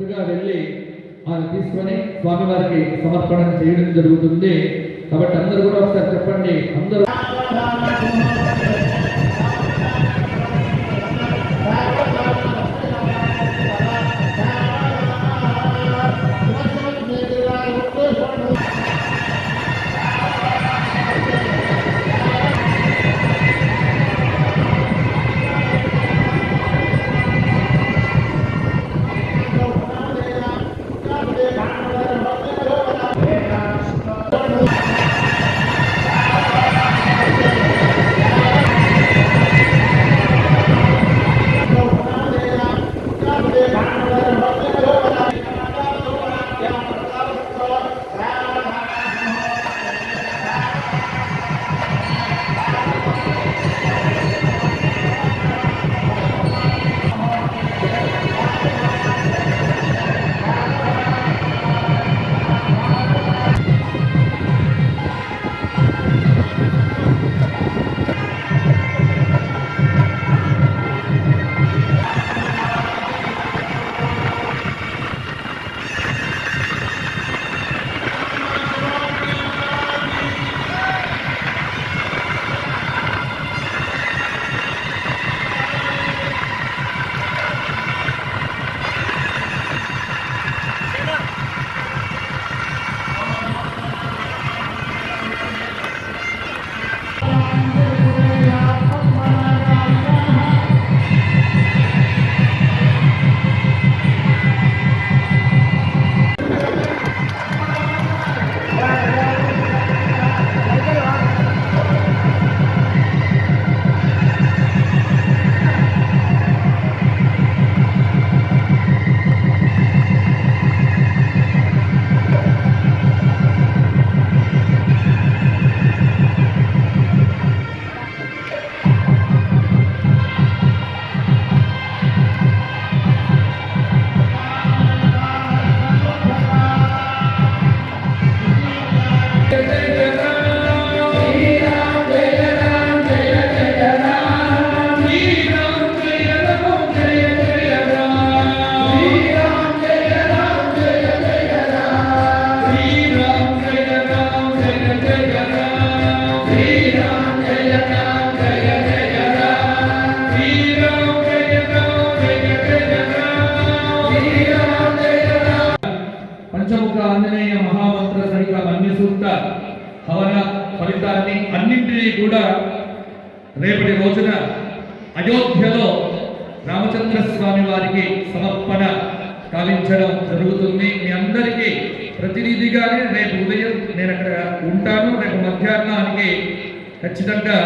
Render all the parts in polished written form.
చక్కగా వెళ్ళి ఆయన తీసుకొని స్వామివారికి సమర్పణ చేయడం జరుగుతుంది. కాబట్టి అందరూ కూడా ఒకసారి చెప్పండి. అందరూ పంచముఖ ఆంజనేయ మహామంత్ర సహిత మన్యసూక్త హవన ఫలితాన్ని అన్నింటినీ కూడా రేపటి రోజున అయోధ్యలో రామచంద్ర స్వామి వారికి సమర్పణ కావించడం జరుగుతుంది. మీ అందరికీ ప్రతినిధిగానే రేపు ఉదయం నేను అక్కడ ఉంటాను. రేపు మధ్యాహ్నానికి ఖచ్చితంగా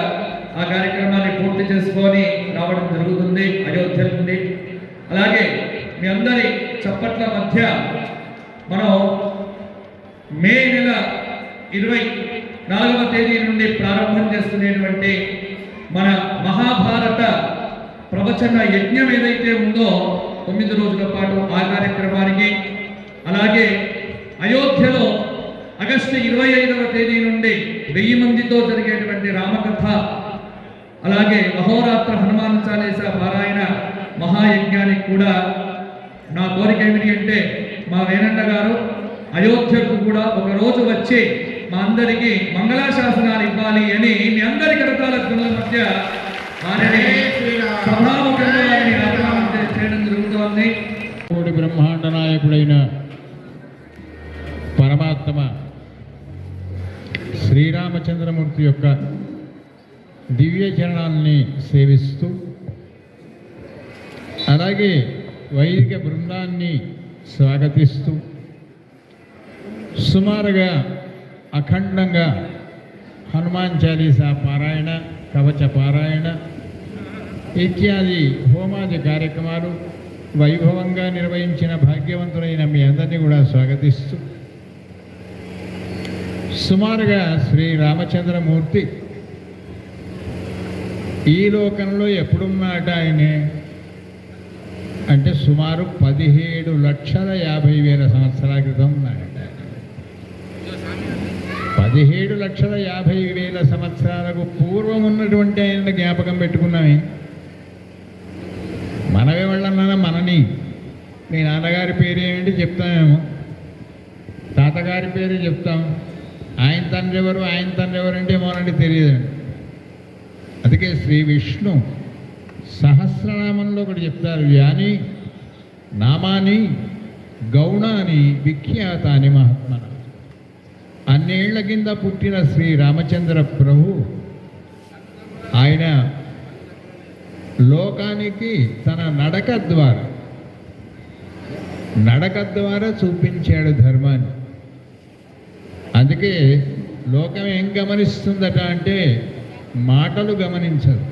ఆ కార్యక్రమాన్ని పూర్తి చేసుకొని రావడం జరుగుతుంది అయోధ్య నుండి. అలాగే మీ అందరి చప్పట్ల మధ్య మనం మే నెల 24వ తేదీ నుండి ప్రారంభం చేస్తున్నటువంటి మన మహాభారత ప్రవచన యజ్ఞం ఏదైతే ఉందో 9 రోజుల పాటు ఆ కార్యక్రమానికి, అలాగే అయోధ్యలో ఆగస్టు 25వ తేదీ నుండి 1000 మందితో జరిగేటువంటి రామకథ, అలాగే అహోరాత్ర హనుమాన్ చాలీసా పారాయణ మహాయజ్ఞానికి కూడా నా కోరిక ఏమిటి అంటే మా వేణన్న గారు అయోధ్యకు కూడా ఒక రోజు వచ్చి మా అందరికీ మంగళాశాసనాలు ఇవ్వాలి అని మీ అందరి కరతాల ధ్వనుల మధ్య వారిని సభాముఖంగా వారిని ఆహ్వానం చేయడం జరుగుతోంది. కోటి బ్రహ్మాండ నాయకుడైన పరమాత్మ శ్రీరామచంద్రమూర్తి యొక్క దివ్య చరణాలని సేవిస్తూ, అలాగే వైదిక బృందాన్ని స్వాగతిస్తూ సుమారుగా అఖండంగా హనుమాన్ చాలీసా పారాయణ, కవచ పారాయణ ఇత్యాది హోమాది కార్యక్రమాలు వైభవంగా నిర్వహించిన భాగ్యవంతులైన మీ అందరినీ కూడా స్వాగతిస్తూ, సుమారుగా శ్రీ రామచంద్రమూర్తి ఈ లోకంలో ఎప్పుడున్నట ఆయనే అంటే సుమారు 17,50,000 సంవత్సరాల క్రితం ఉన్నాడట. 17,50,000 సంవత్సరాలకు పూర్వం ఉన్నటువంటి ఆయన జ్ఞాపకం పెట్టుకున్నామే. మనమే వాళ్ళన్నా మనని మీ నాన్నగారి పేరే చెప్తామేమో, తాతగారి పేరు చెప్తాం, ఆయన తండ్రి ఎవరు అంటే మోనండి తెలియదండి. అందుకే శ్రీ విష్ణు సహస్రనామంలో ఒకటి చెప్తారు, యాని నామాని గౌణాని విఖ్యాతాని మహాత్మన. అన్నేళ్ల కింద పుట్టిన శ్రీ రామచంద్ర ప్రభు ఆయన లోకానికి తన నడక ద్వారా చూపించాడు ధర్మాన్ని. అందుకే లోకం ఏం గమనిస్తుందట అంటే మాటలు గమనించదు,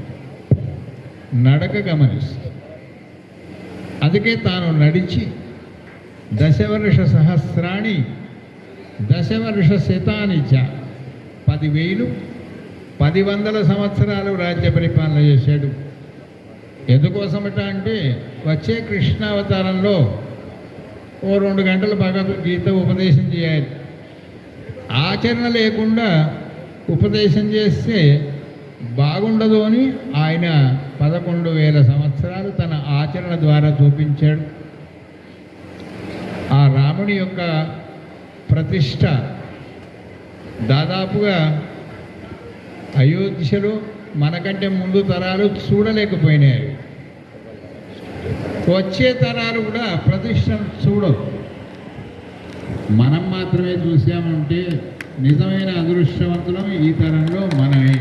నడక గమనిస్తుంది. అందుకే తాను నడిచి దశవర్ష సహస్రాణి దశవర్ష శతాని చ 10,000 సంవత్సరాలు రాజ్య పరిపాలన చేశాడు. ఎందుకోసమట అంటే వచ్చే కృష్ణావతారంలో ఓ 2 గంటలు భగవద్గీత ఉపదేశం చేయాలి. ఆచరణ లేకుండా ఉపదేశం చేస్తే బాగుండదు అని ఆయన 11,000 సంవత్సరాలు తన ఆచరణ ద్వారా చూపించాడు. ఆ రాముడి యొక్క ప్రతిష్ట దాదాపుగా అయోధ్యలో మనకంటే ముందు తరాలు చూడలేకపోయినాయి. వచ్చే తరాలు కూడా ప్రతిష్టను చూడవు. మనం మాత్రమే చూసామంటే నిజమైన అదృష్టవంతులం ఈ తరంలో మనమే.